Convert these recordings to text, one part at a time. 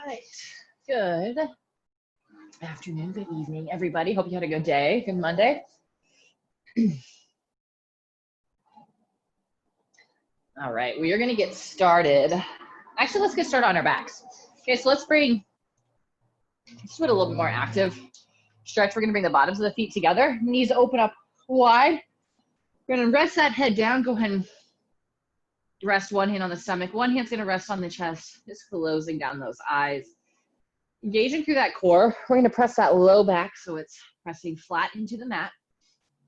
right. Good afternoon, good evening, everybody. Hope you had a good day. Good Monday. All right, we are going to get started. Actually, let's get started on our backs. Okay, so let's do it a little bit more active stretch. We're going to bring the bottoms of the feet together. Knees open up wide. We're going to rest that head down. Go ahead and rest one hand on the stomach. One hand's going to rest on the chest, just closing down those eyes. Engaging through that core. We're going to press that low back so it's pressing flat into the mat.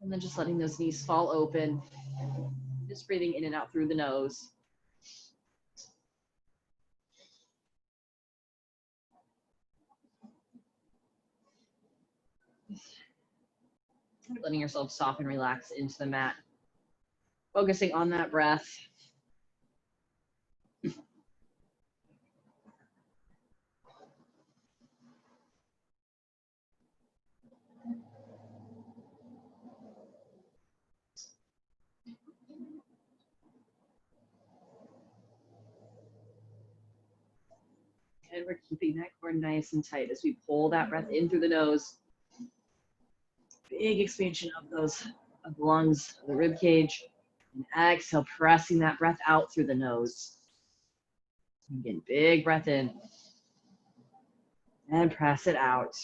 And then just letting those knees fall open. Just breathing in and out through the nose. Letting yourself soften, relax into the mat. Focusing on that breath. And we're keeping that core nice and tight as we pull that breath in through the nose. Big expansion of those lungs, the rib cage. And exhale, pressing that breath out through the nose. Again, big breath in. And press it out.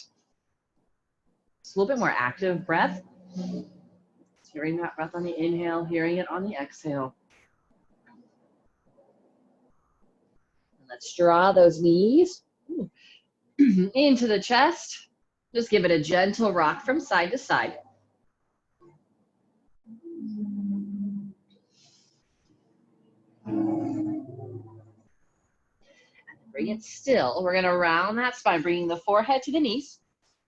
It's a little bit more active breath. Hearing that breath on the inhale, hearing it on the exhale. Let's draw those knees into the chest. Just give it a gentle rock from side to side. And bring it still. We're going to round that spine, bringing the forehead to the knees.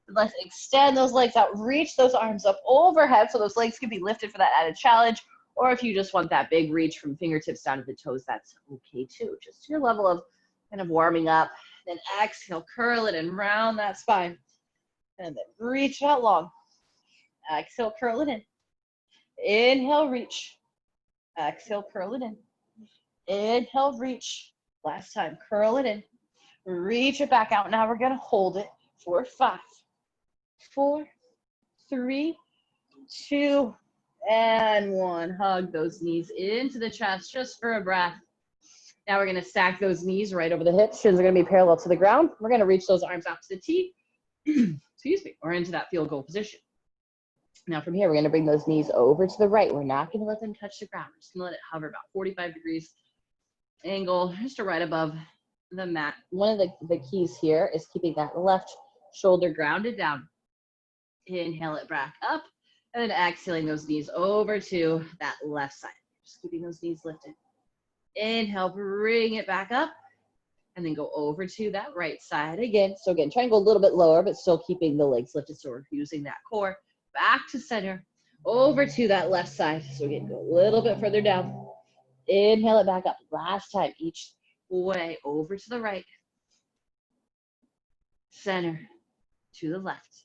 Let's extend those legs out, reach those arms up overhead so those legs can be lifted for that added challenge. Or if you just want that big reach from fingertips down to the toes, that's okay too. Just your level of kind of warming up. Then exhale, curl it and round that spine. And then reach out long. Exhale, curl it in. Inhale, reach. Exhale, curl it in. Inhale, reach. Last time, curl it in. Reach it back out. Now we're going to hold it for 5, 4, 3, 2, and 1. Hug those knees into the chest just for a breath. Now we're going to stack those knees right over the hips. Shins are going to be parallel to the ground. We're going to reach those arms out to the T, excuse me, or into that field goal position. Now from here, we're going to bring those knees over to the right. We're not going to let them touch the ground. We're just going to let it hover about 45 degrees angle, just to right above the mat. One of the keys here is keeping that left shoulder grounded down. Inhale it back up, and then exhaling those knees over to that left side. Just keeping those knees lifted. Inhale, bring it back up, and then go over to that right side again. So again, try and go a little bit lower, but still keeping the legs lifted. So we're using that core. Back to center, over to that left side. So again, go a little bit further down. Inhale it back up. Last time, each way, over to the right. Center, to the left.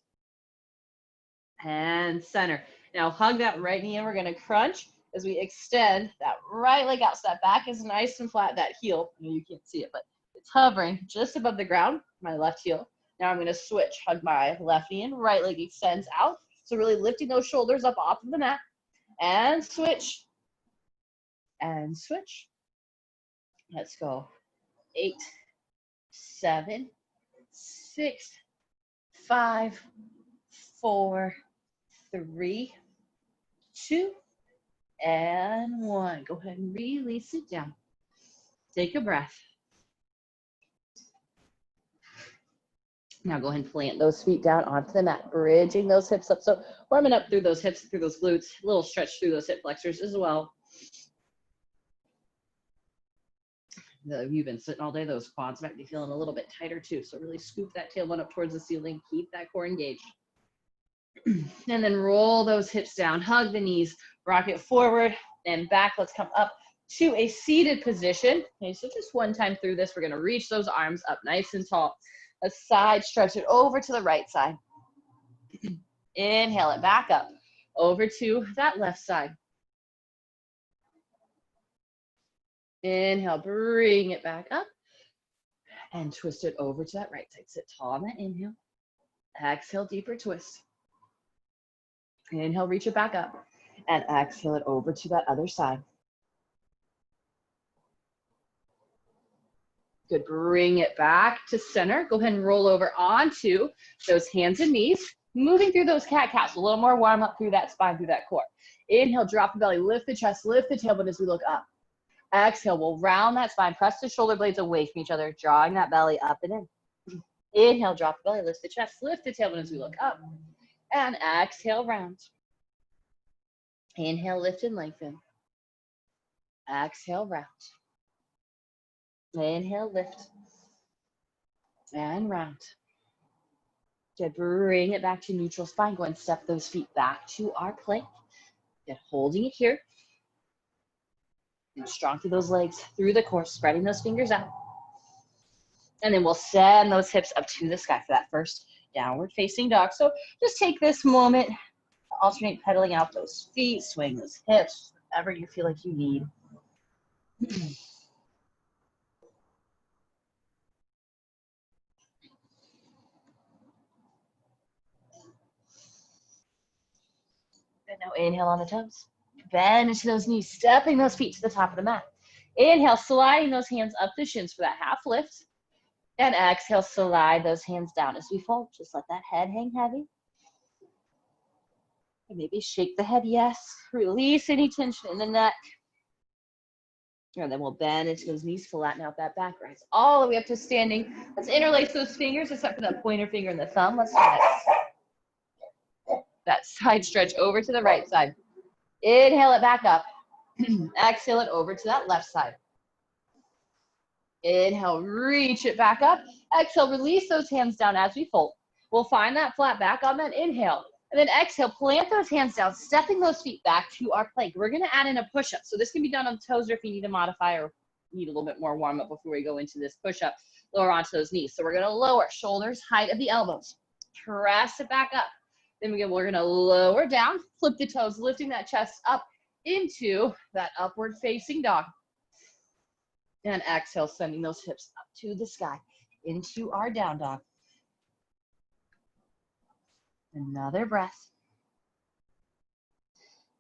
And center. Now hug that right knee and we're going to crunch as we extend that right leg out. So that back is nice and flat, that heel. You can't see it, but it's hovering just above the ground, my left heel. Now I'm going to switch, hug my left knee and right leg extends out. So really lifting those shoulders up off of the mat. And switch. And switch. Let's go. 8, 7, 6, 5, 4, 3, 2, and 1. Go ahead and release it down. Take a breath. Now go ahead and plant those feet down onto the mat, bridging those hips up. So warming up through those hips, through those glutes, a little stretch through those hip flexors as well. You've been sitting all day, those quads might be feeling a little bit tighter too. So really scoop that tailbone up towards the ceiling, keep that core engaged. And then roll those hips down, hug the knees, rock it forward and back. Let's come up to a seated position. Okay, so just one time through this, we're gonna reach those arms up nice and tall. A side stretch it over to the right side. Inhale it back up, over to that left side. Inhale, bring it back up. And twist it over to that right side. Sit tall on that inhale. Exhale, deeper twist. Inhale, reach it back up. And exhale it over to that other side. Good, bring it back to center. Go ahead and roll over onto those hands and knees. Moving through those cat-cows, a little more warm up through that spine, through that core. Inhale, drop the belly, lift the chest, lift the tailbone as we look up. Exhale, we'll round that spine, press the shoulder blades away from each other, drawing that belly up and in. Inhale, drop the belly, lift the chest, lift the tailbone as we look up. And exhale, round. Inhale, lift and lengthen. Exhale, round. Inhale, lift. And round. Good, bring it back to neutral spine. Go and step those feet back to our plank. Good, holding it here. And strong through those legs, through the core, spreading those fingers out. And then we'll send those hips up to the sky for that first downward facing dog. So just take this moment, alternate pedaling out those feet, swing those hips, whatever you feel like you need. And now inhale on the toes. Bend into those knees, stepping those feet to the top of the mat. Inhale, sliding those hands up the shins for that half lift. And exhale, slide those hands down as we fold. Just let that head hang heavy. And maybe shake the head, yes. Release any tension in the neck. And then we'll bend into those knees, flatten out that back, rise all the way up to standing. Let's interlace those fingers, except for that pointer finger and the thumb. Let's do that side stretch over to the right side. Inhale it back up. Exhale it over to that left side. Inhale, reach it back up. Exhale, release those hands down as we fold. We'll find that flat back on that inhale. And then exhale, plant those hands down, stepping those feet back to our plank. We're going to add in a push-up. So this can be done on the toes, or if you need to modify or need a little bit more warm-up before we go into this push-up, lower onto those knees. So we're going to lower, shoulders, height of the elbows. Press it back up. Then we're going to lower down, flip the toes, lifting that chest up into that upward facing dog. And exhale, sending those hips up to the sky, into our down dog. Another breath.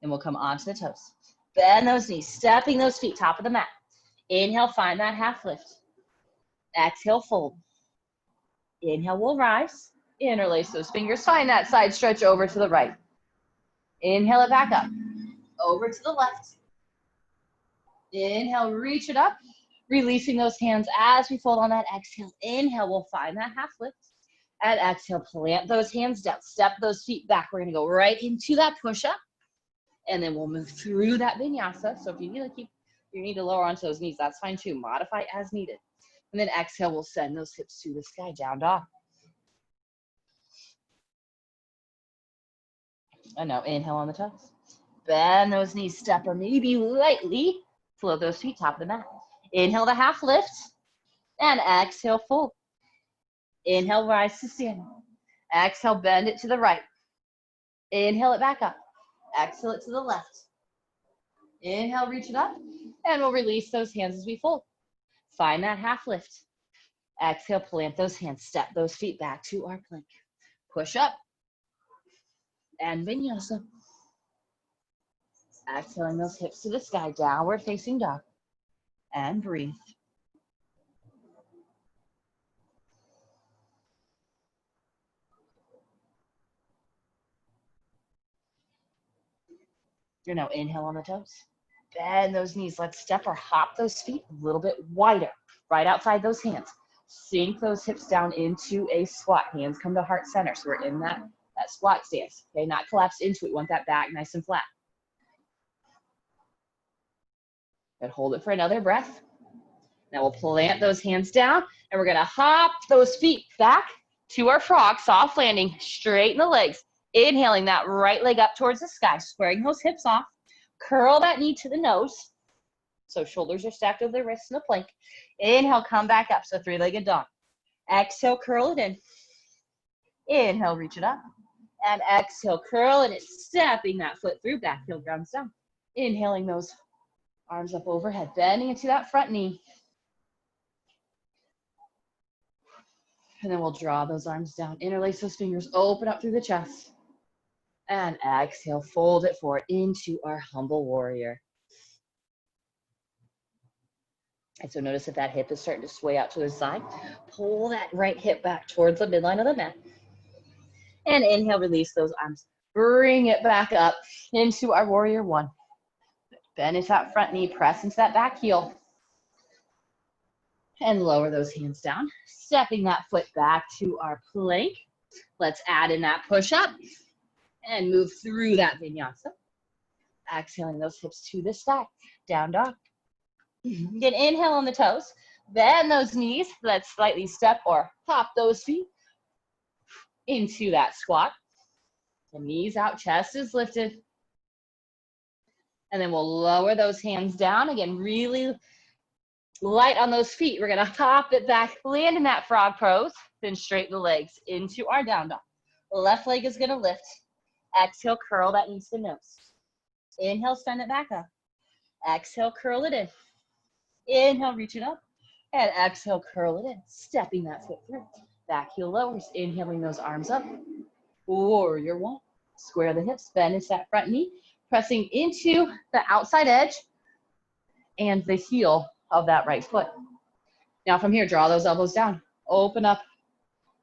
And we'll come onto the toes. Bend those knees, stepping those feet, top of the mat. Inhale, find that half lift. Exhale, fold. Inhale, we'll rise. Interlace those fingers, find that side stretch over to the right. Inhale it back up, over to the left. Inhale, reach it up, releasing those hands as we fold on that exhale. Inhale, we'll find that half lift. And exhale, plant those hands down, step those feet back. We're gonna go right into that push-up, and then we'll move through that vinyasa. So if you need to lower onto those knees, that's fine too. Modify as needed. And then exhale, we'll send those hips to the sky, down dog. And now inhale on the toes. Bend those knees, step or maybe lightly float those feet, top of the mat. Inhale the half lift, and exhale, fold. Inhale, rise to standing. Exhale, bend it to the right. Inhale it back up. Exhale it to the left. Inhale, reach it up, and we'll release those hands as we fold. Find that half lift. Exhale, plant those hands, step those feet back to our plank. Push up, and vinyasa. Exhaling those hips to the sky, downward facing dog. And breathe. You're now inhale on the toes. Bend those knees. Let's step or hop those feet a little bit wider, right outside those hands. Sink those hips down into a squat. Hands come to heart center. So we're in that squat stance. Okay, not collapse into it. We want that back nice and flat. And hold it for another breath. Now we'll plant those hands down, and we're gonna hop those feet back to our frog, soft landing, straighten the legs. Inhaling that right leg up towards the sky, squaring those hips off. Curl that knee to the nose. So shoulders are stacked over the wrists in a plank. Inhale, come back up, so three-legged dog. Exhale, curl it in. Inhale, reach it up. And exhale, curl it in, stepping that foot through, back heel grounds down. Inhaling those arms up overhead, bending into that front knee. And then we'll draw those arms down, interlace those fingers, open up through the chest. And exhale, fold it forward into our humble warrior. And so notice if that hip is starting to sway out to the side, pull that right hip back towards the midline of the mat. And inhale, release those arms. Bring it back up into our warrior one. Bend into that front knee, press into that back heel. And lower those hands down, stepping that foot back to our plank. Let's add in that push-up and move through that vinyasa. Exhaling those hips to the sky, down dog. You can inhale on the toes, bend those knees. Let's slightly step or hop those feet into that squat. The knees out, chest is lifted. And then we'll lower those hands down. Again, really light on those feet. We're gonna hop it back, land in that frog pose, then straighten the legs into our down dog. Left leg is gonna lift. Exhale, curl that knee to the nose. Inhale, send it back up. Exhale, curl it in. Inhale, reach it up. And exhale, curl it in. Stepping that foot through. Back heel lowers. Inhaling those arms up. Warrior one. Square the hips. Bend into that front knee. Pressing into the outside edge and the heel of that right foot. Now from here, draw those elbows down. Open up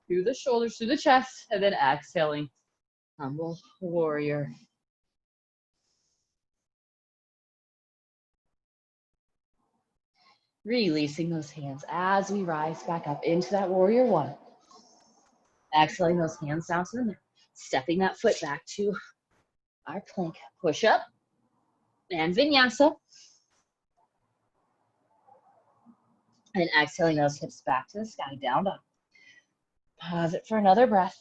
through the shoulders, through the chest, and then exhaling. Humble warrior. Releasing those hands as we rise back up into that warrior one. Exhaling those hands down to the mat. Stepping that foot back to our plank. Push up and vinyasa. And exhaling those hips back to the sky, down dog. Pause it for another breath.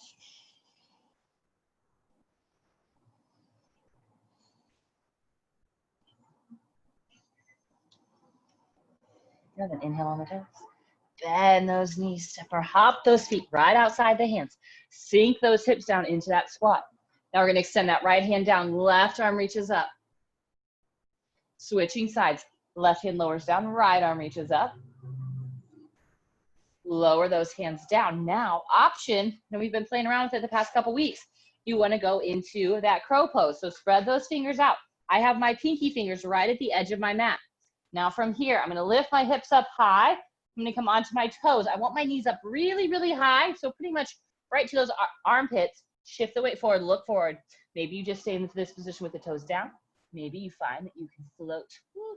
And then inhale on the toes. Bend those knees, step or hop those feet right outside the hands. Sink those hips down into that squat. Now we're gonna extend that right hand down, left arm reaches up. Switching sides, left hand lowers down, right arm reaches up. Lower those hands down. Now, option, and we've been playing around with it the past couple weeks. You wanna go into that crow pose. So spread those fingers out. I have my pinky fingers right at the edge of my mat. Now from here, I'm gonna lift my hips up high. I'm gonna come onto my toes. I want my knees up really, really high. So pretty much right to those armpits. Shift the weight forward, look forward. Maybe you just stay in this position with the toes down. Maybe you find that you can float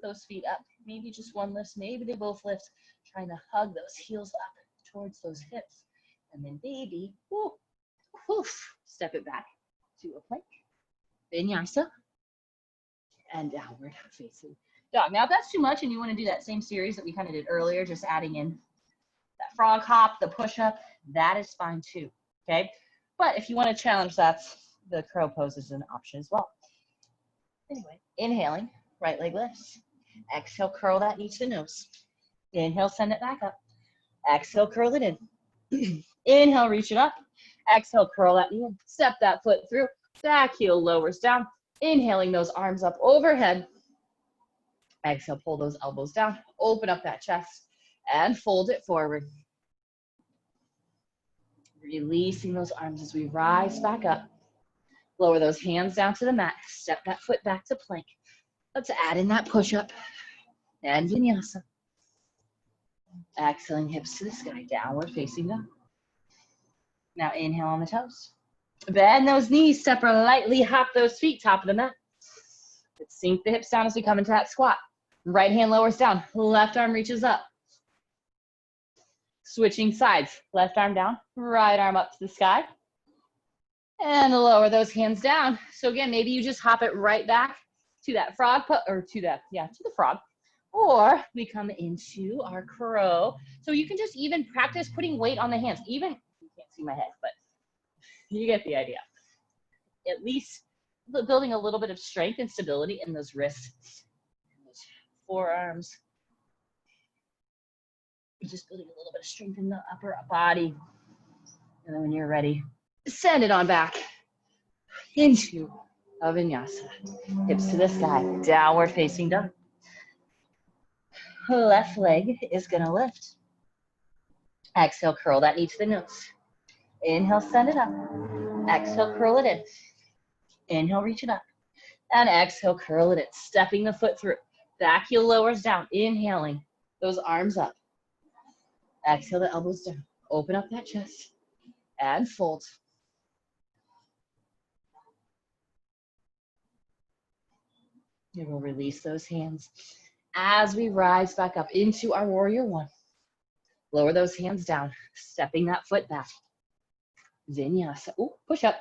those feet up. Maybe just one lifts, maybe they both lift. Trying to hug those heels up towards those hips. And then maybe, step it back to a plank. Vinyasa. And downward facing dog. Now if that's too much and you want to do that same series that we kind of did earlier, just adding in that frog hop, the push-up, that is fine too, okay? But if you want to challenge that, the crow pose is an option as well. Anyway, inhaling, right leg lifts. Exhale, curl that knee to the nose. Inhale, send it back up. Exhale, curl it in. Inhale, reach it up. Exhale, curl that knee in. Step that foot through. Back heel lowers down. Inhaling those arms up overhead. Exhale, pull those elbows down. Open up that chest and fold it forward. Releasing those arms as we rise back up. Lower those hands down to the mat. Step that foot back to plank. Let's add in that push-up and vinyasa. Exhaling hips to the sky, downward facing dog. Now inhale on the toes. Bend those knees, step or lightly hop those feet, top of the mat. Let's sink the hips down as we come into that squat. Right hand lowers down, left arm reaches up. Switching sides, left arm down, right arm up to the sky. And lower those hands down. So again, maybe you just hop it right back to that frog, or to the frog. Or we come into our crow. So you can just even practice putting weight on the hands. Even, you can't see my head, but you get the idea. At least building a little bit of strength and stability in those wrists, those forearms. Just building a little bit of strength in the upper body. And then when you're ready, send it on back into a vinyasa. Hips to the sky, downward facing dog. Left leg is gonna lift. Exhale, curl that knee to the nose. Inhale, send it up. Exhale, curl it in. Inhale, reach it up. And exhale, curl it in. Stepping the foot through. Back heel lowers down. Inhaling those arms up. Exhale the elbows down. Open up that chest. And fold. And we'll release those hands as we rise back up into our warrior one. Lower those hands down, stepping that foot back. Vinyasa. Oh, push up.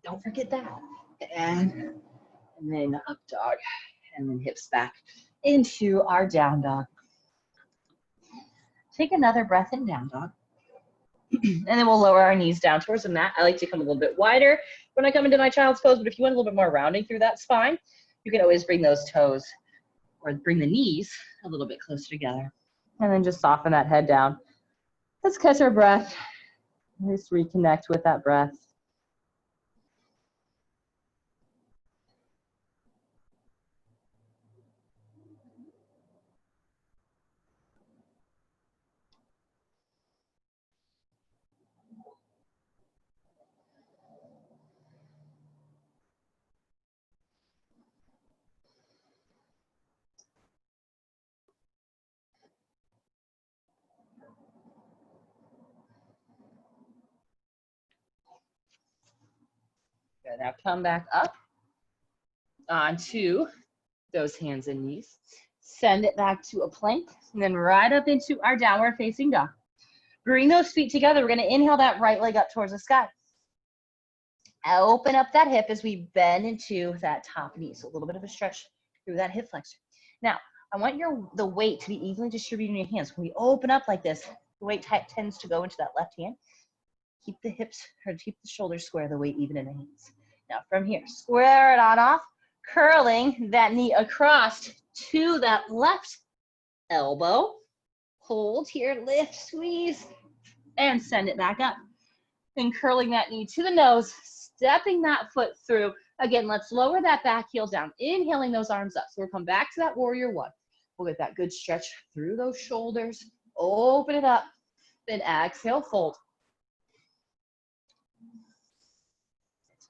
Don't forget that. And then up dog. And then hips back into our down dog. Take another breath in down dog. And then we'll lower our knees down towards the mat. I like to come a little bit wider when I come into my child's pose, but if you want a little bit more rounding through that spine, you can always bring those toes or bring the knees a little bit closer together. And then just soften that head down. Let's catch our breath. Just reconnect with that breath. Good. Now come back up onto those hands and knees. Send it back to a plank, and then right up into our downward facing dog. Bring those feet together. We're going to inhale that right leg up towards the sky. Open up that hip as we bend into that top knee. So a little bit of a stretch through that hip flexor. Now, I want the weight to be evenly distributed in your hands. When we open up like this, the weight tends to go into that left hand. Keep the hips, or keep the shoulders square, the weight even in the hands. Now from here, square it on off, curling that knee across to that left elbow. Hold here, lift, squeeze, and send it back up. And curling that knee to the nose, stepping that foot through. Again, let's lower that back heel down, inhaling those arms up. So we'll come back to that warrior one. We'll get that good stretch through those shoulders, open it up, then exhale, fold.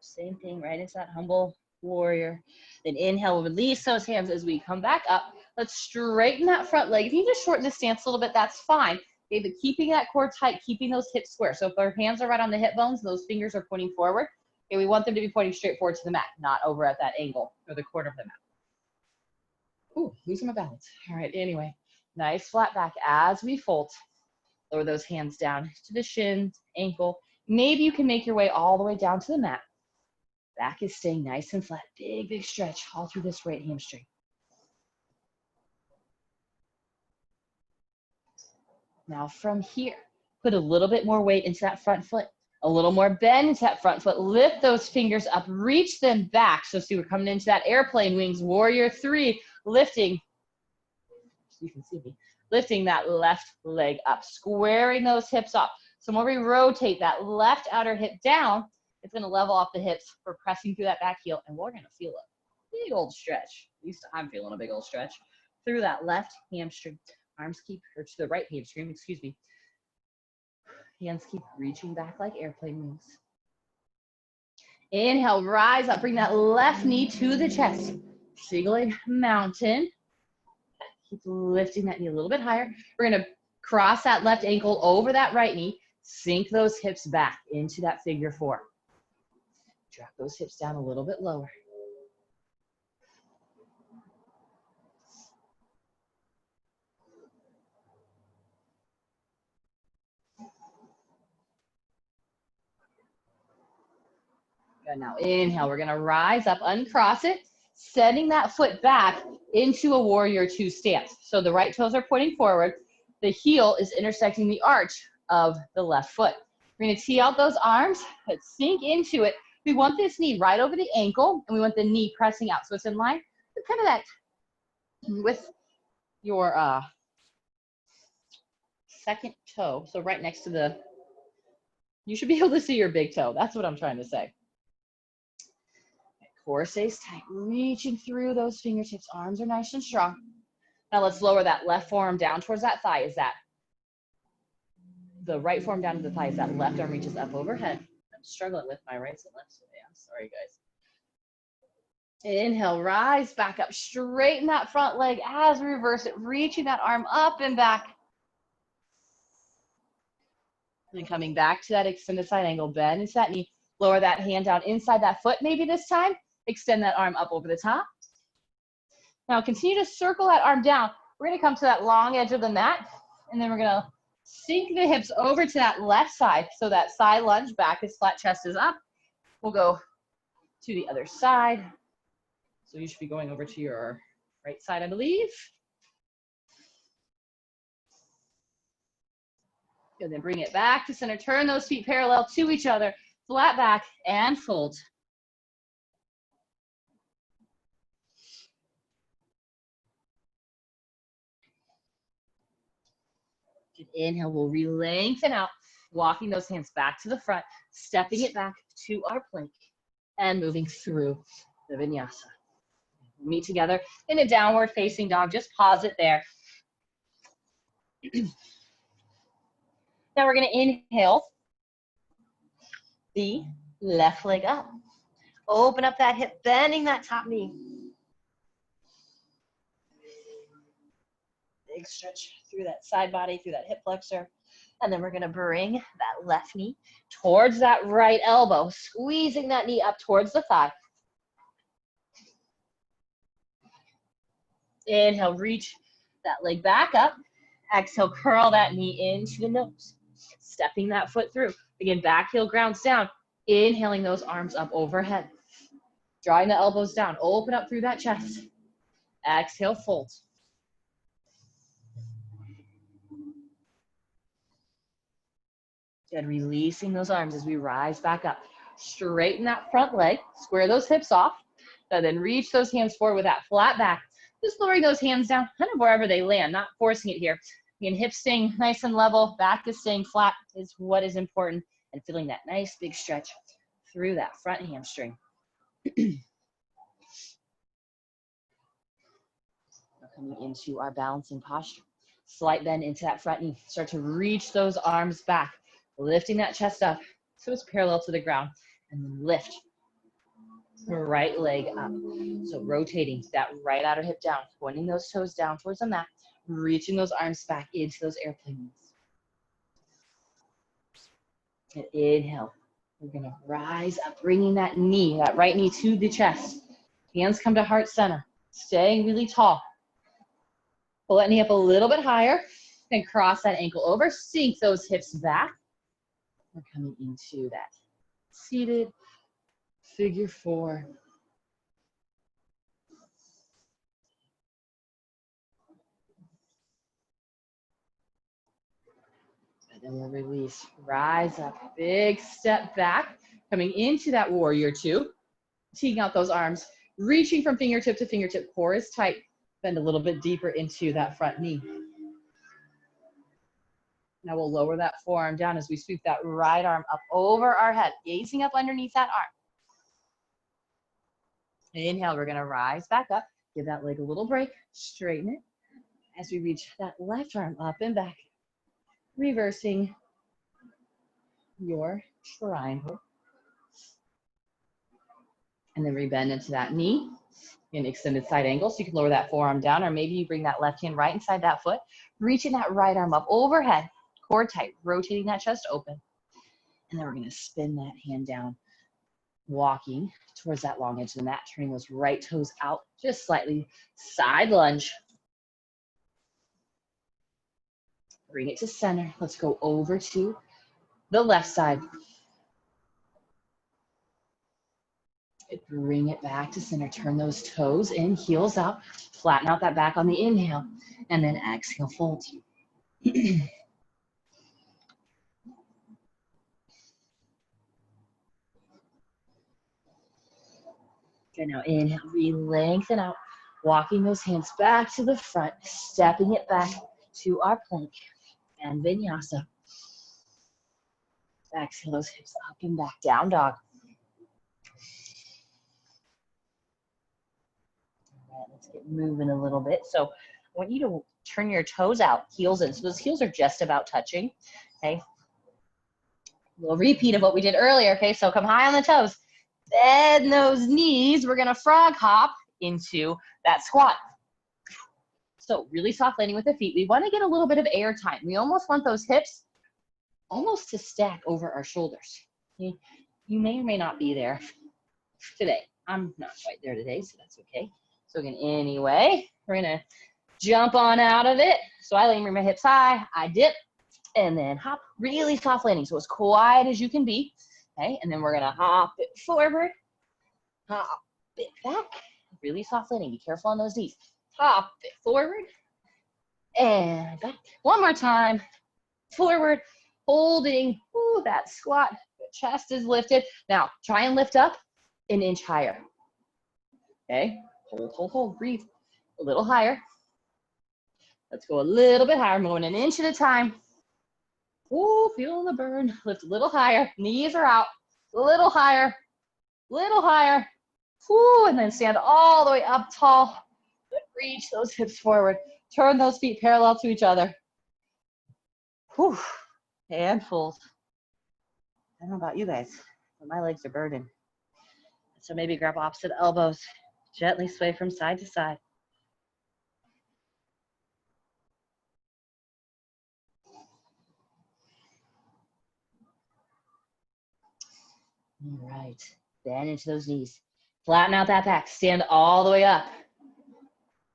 Same thing, right into that humble warrior. Then inhale, release those hands as we come back up. Let's straighten that front leg. If you need to shorten the stance a little bit, that's fine. Okay, but keeping that core tight, keeping those hips square. So if our hands are right on the hip bones, those fingers are pointing forward. Okay, we want them to be pointing straight forward to the mat, not over at that angle or the corner of the mat. Ooh, losing my balance. All right, anyway, nice flat back as we fold. Lower those hands down to the shins, ankle. Maybe you can make your way all the way down to the mat. Back is staying nice and flat. Big, big stretch all through this right hamstring. Now from here, put a little bit more weight into that front foot. A little more bend into that front foot. Lift those fingers up. Reach them back. So see, we're coming into that airplane wings. Warrior three, lifting. You can see me. Lifting that left leg up. Squaring those hips up. So when we rotate that left outer hip down, it's going to level off the hips. We're pressing through that back heel, and we're going to feel a big old stretch. At least I'm feeling a big old stretch through that left hamstring. Arms keep, or to the right hamstring, excuse me. Hands keep reaching back like airplane wings. Inhale, rise up. Bring that left knee to the chest. Singling mountain. Keep lifting that knee a little bit higher. We're going to cross that left ankle over that right knee. Sink those hips back into that figure four. Drop those hips down a little bit lower. Good. Now inhale, we're gonna rise up, uncross it, sending that foot back into a warrior two stance. So the right toes are pointing forward. The heel is intersecting the arch of the left foot. We're gonna tee out those arms, let's sink into it. We want this knee right over the ankle, and we want the knee pressing out. So it's in line with kind of that, with your second toe. So right next to the, you should be able to see your big toe. That's what I'm trying to say. Core stays tight, reaching through those fingertips. Arms are nice and strong. Now let's lower that left forearm down towards that thigh. Is that the right forearm down to the thighs. That left arm reaches up overhead. I'm struggling with my rights and lefts today. I'm sorry, guys. Inhale, rise back up. Straighten that front leg as we reverse it, reaching that arm up and back. And coming back to that extended side angle, bend into that knee. Lower that hand down inside that foot maybe this time. Extend that arm up over the top. Now continue to circle that arm down. We're going to come to that long edge of the mat, and then we're going to sink the hips over to that left side. So that side lunge, back is flat, chest is up. We'll go to the other side. So you should be going over to your right side, I believe. And then bring it back to center. Turn those feet parallel to each other. Flat back and fold. Good inhale, we'll re-lengthen out, walking those hands back to the front, stepping it back to our plank, and moving through the vinyasa. Meet together in a downward facing dog. Just pause it there. Now we're going to inhale the left leg up. Open up that hip, bending that top knee. Big stretch through that side body, through that hip flexor. And then we're going to bring that left knee towards that right elbow, squeezing that knee up towards the thigh. Inhale, reach that leg back up. Exhale, curl that knee into the nose. Stepping that foot through. Again, back heel grounds down. Inhaling those arms up overhead. Drawing the elbows down. Open up through that chest. Exhale, fold. Good, releasing those arms as we rise back up. Straighten that front leg. Square those hips off. And then reach those hands forward with that flat back. Just lowering those hands down, kind of wherever they land, not forcing it here. Again, hips staying nice and level, back is staying flat is what is important, and feeling that nice big stretch through that front hamstring. Coming into our balancing posture. Slight bend into that front knee. Start to reach those arms back, lifting that chest up so it's parallel to the ground, and then lift the right leg up. So rotating that right outer hip down, pointing those toes down towards the mat, reaching those arms back into those airplane knees. And inhale. We're going to rise up, bringing that knee, that right knee to the chest. Hands come to heart center, staying really tall. Pull that knee up a little bit higher, then cross that ankle over, sink those hips back. We're coming into that seated figure four. And then we'll release, rise up, big step back, coming into that warrior two, teeing out those arms, reaching from fingertip to fingertip, core is tight, bend a little bit deeper into that front knee. Now we'll lower that forearm down as we sweep that right arm up over our head, gazing up underneath that arm. Inhale, we're gonna rise back up, give that leg a little break, straighten it as we reach that left arm up and back, reversing your triangle. And then rebend into that knee in extended side angle, so you can lower that forearm down, or maybe you bring that left hand right inside that foot, reaching that right arm up overhead, core tight, rotating that chest open. And then we're gonna spin that hand down, walking towards that long edge of the mat, turning those right toes out just slightly, side lunge. Bring it to center. Let's go over to the left side. Bring it back to center. Turn those toes in, heels out. Flatten out that back on the inhale. And then exhale, fold. Okay, now inhale, re-lengthen out. Walking those hands back to the front, stepping it back to our plank and vinyasa. Exhale those hips up and back, down dog. All right, let's get moving a little bit. So I want you to turn your toes out, heels in. So those heels are just about touching, okay? Little repeat of what we did earlier, okay? So come high on the toes. Bend those knees. We're gonna frog hop into that squat. So really soft landing with the feet. We wanna get a little bit of air time. We almost want those hips almost to stack over our shoulders. Okay? You may or may not be there today. I'm not quite there today, so that's okay. So again, anyway, we're gonna jump on out of it. So I bring my hips high, I dip, and then hop, really soft landing. So as quiet as you can be, okay? And then we're gonna hop it forward, hop it back, really soft landing. Be careful on those knees. Hop it forward, and back. One more time, forward, holding, ooh, that squat. The chest is lifted. Now, try and lift up an inch higher, okay? Hold, hold, hold, breathe. A little higher. Let's go a little bit higher. I'm going an inch at a time. Ooh, feeling the burn. Lift a little higher. Knees are out. A little higher. Little higher. Ooh, and then stand all the way up tall. Reach those hips forward. Turn those feet parallel to each other. Whew. And fold. I don't know about you guys, but my legs are burning. So maybe grab opposite elbows. Gently sway from side to side. All right, bend into those knees. Flatten out that back, stand all the way up.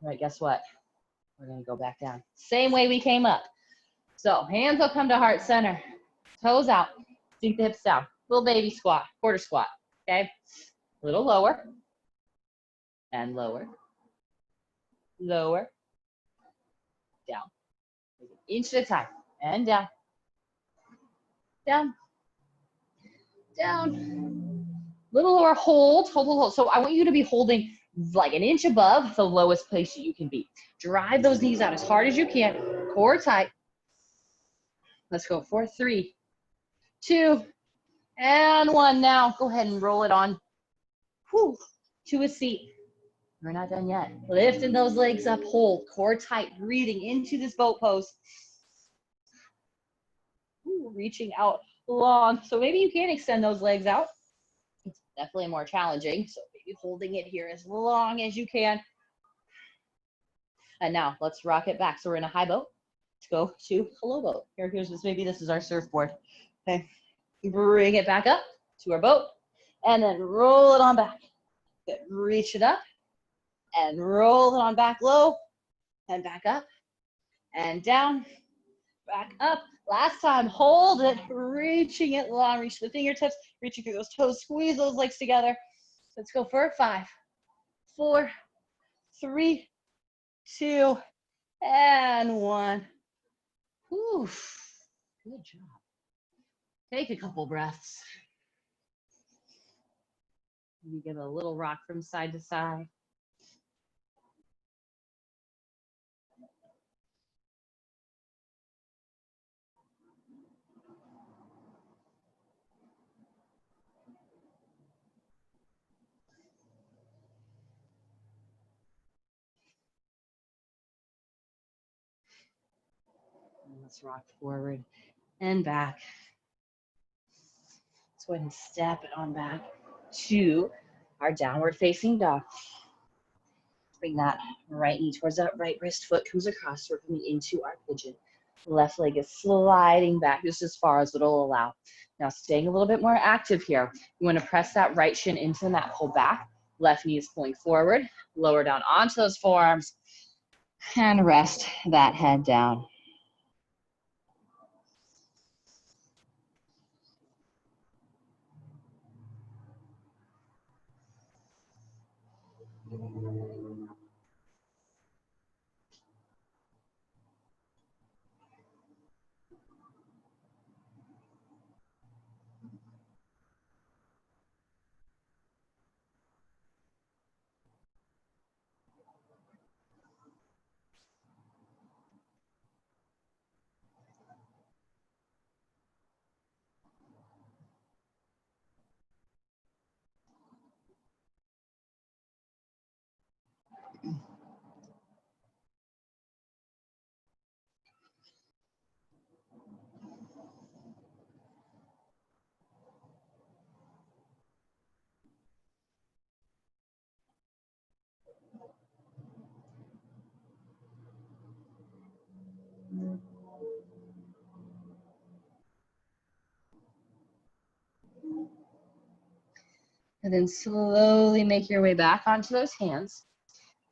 All right, guess what? We're gonna go back down. Same way we came up. So hands will come to heart center, toes out, sink the hips down. Little baby squat, quarter squat, okay? A little lower, and lower, lower, down. Inch at a time, and down, down, down. Little lower, hold, hold, hold, hold. So I want you to be holding like an inch above the lowest place that you can be. Drive those knees out as hard as you can, core tight. Let's go, 4, 3, 2, and 1. Now go ahead and roll it on. Whew, to a seat. We're not done yet. Lifting those legs up, hold, core tight, breathing into this boat pose. Ooh, reaching out long. So maybe you can extend those legs out. It's definitely more challenging. So maybe holding it here as long as you can. And now let's rock it back. So we're in a high boat. Let's go to a low boat. Here's this. Maybe this is our surfboard. Okay. Bring it back up to our boat and then roll it on back. Good. Reach it up and roll it on back low and back up and down, back up. Last time, hold it, reaching it long, reach the fingertips, reaching through those toes, squeeze those legs together. Let's go for 5, 4, 3, 2, and 1. Whew. Good job. Take a couple breaths. You give a little rock from side to side. And let's rock forward and back. Let's go ahead and step it on back to our downward facing dog. Bring that right knee towards that right wrist, foot comes across, we're coming into our pigeon. Left leg is sliding back just as far as it'll allow. Now staying a little bit more active here. You want to press that right shin into the mat, pull back. Left knee is pulling forward, lower down onto those forearms, and rest that head down. And then slowly make your way back onto those hands.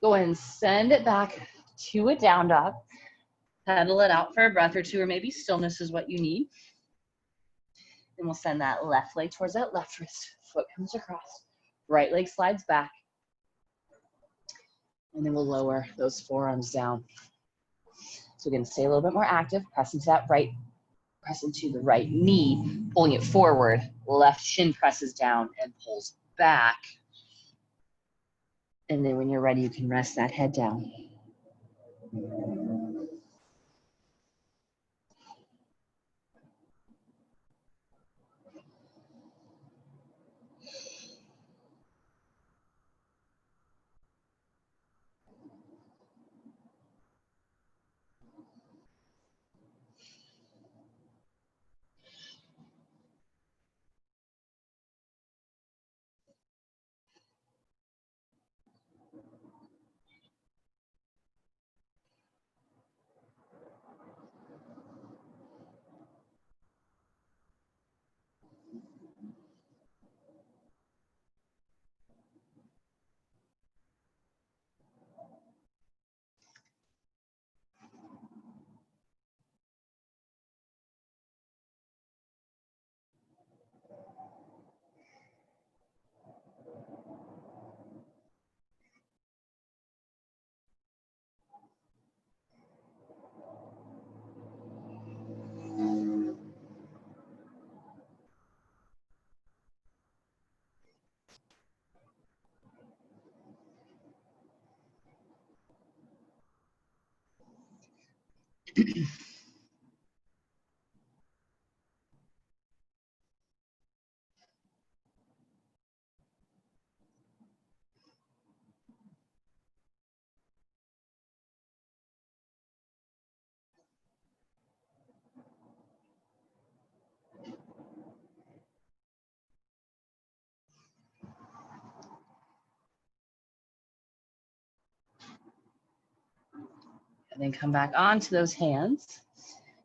Go ahead and send it back to a down dog. Pedal it out for a breath or two, or maybe stillness is what you need. Then we'll send that left leg towards that left wrist. Foot comes across. Right leg slides back. And then we'll lower those forearms down. So again, stay a little bit more active. Press into that right, press into the right knee, pulling it forward. Left shin presses down and pulls back. And then when you're ready, you can rest that head down. And then come back onto those hands.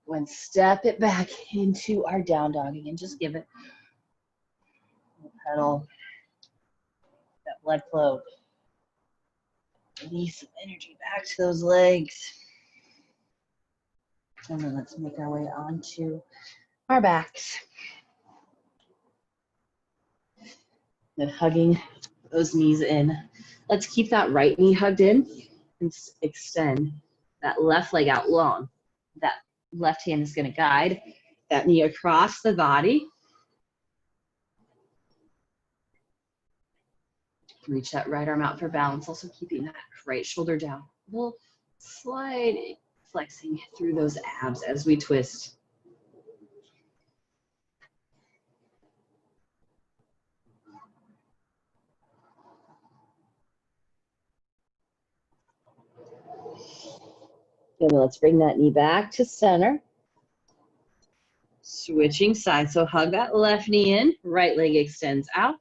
Go and step it back into our down dog again. Just give it a pedal, that blood flow. Release some energy back to those legs. And then let's make our way onto our backs. Then hugging those knees in. Let's keep that right knee hugged in and extend that left leg out long. That left hand is going to guide that knee across the body. Reach that right arm out for balance, also keeping that right shoulder down. We'll slide, flexing through those abs as we twist. And let's bring that knee back to center. Switching sides, so hug that left knee in, right leg extends out.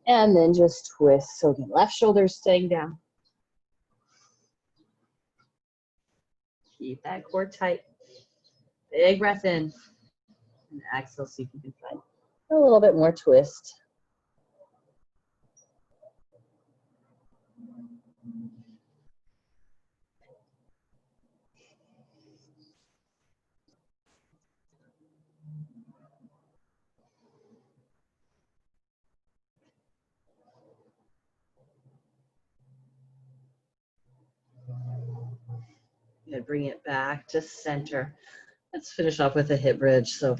And then just twist, so again, left shoulder staying down. Keep that core tight. Big breath in. And exhale, see if you can find a little bit more twist. Good, bring it back to center. Let's finish off with a hip bridge. So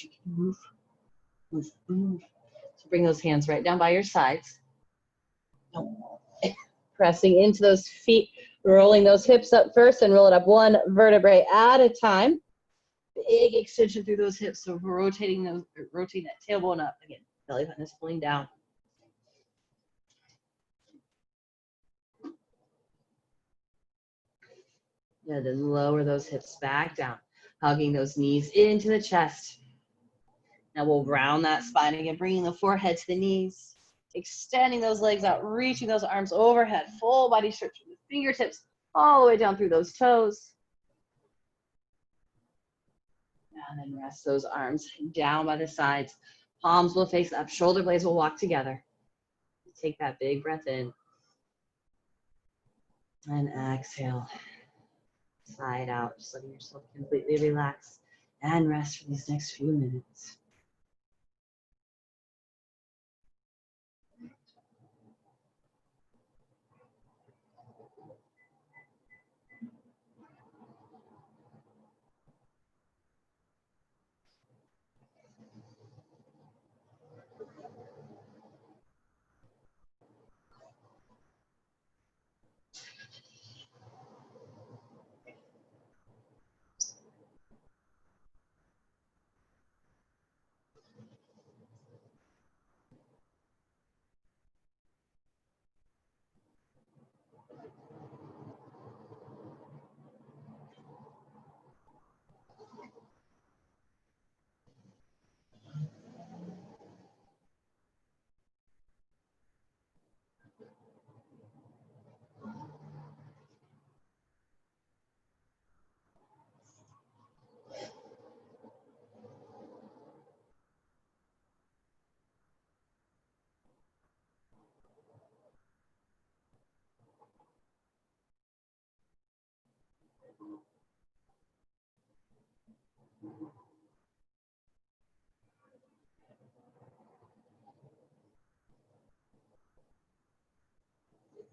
you can move, move, move. So bring those hands right down by your sides. Pressing into those feet, rolling those hips up first and roll it up one vertebrae at a time. Big extension through those hips. So rotating that tailbone up again. Belly button is pulling down. Yeah, then lower those hips back down, hugging those knees into the chest. Now we'll round that spine again, bringing the forehead to the knees, extending those legs out, reaching those arms overhead, full body stretch from the fingertips all the way down through those toes. And then rest those arms down by the sides. Palms will face up, shoulder blades will walk together. Take that big breath in. And exhale. Side out, just letting yourself completely relax and rest for these next few minutes.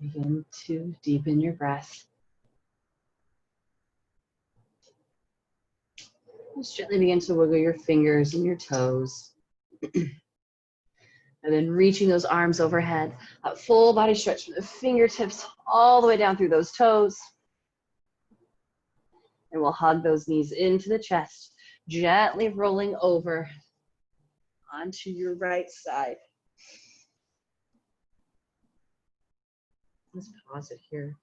Begin to deepen your breath. Just gently begin to wiggle your fingers and your toes. And then reaching those arms overhead, that full body stretch from the fingertips all the way down through those toes. And we'll hug those knees into the chest, gently rolling over onto your right side. Let's pause it here.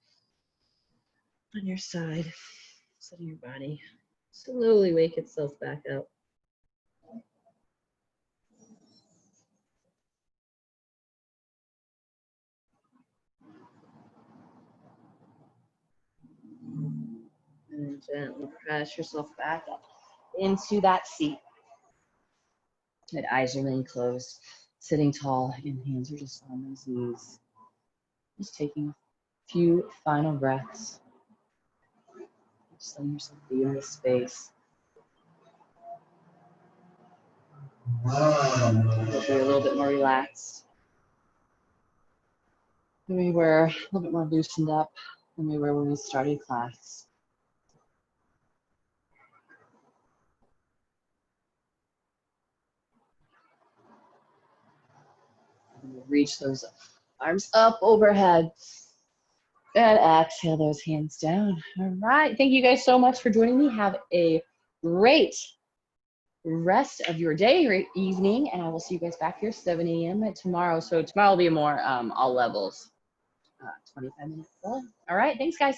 On your side, letting your body slowly wake itself back up. And gently press yourself back up into that seat. And eyes remain closed, sitting tall, and hands are just on those knees. Just taking a few final breaths. Just letting yourself be in this space. You'll be a little bit more relaxed. Than we were, a little bit more loosened up than we were when we started class. And we'll reach those arms up overhead. And exhale those hands down. All right. Thank you guys so much for joining me. Have a great rest of your day, great evening. And I will see you guys back here 7 a.m. tomorrow. So tomorrow will be more all levels. 25 minutes. All right. Thanks, guys.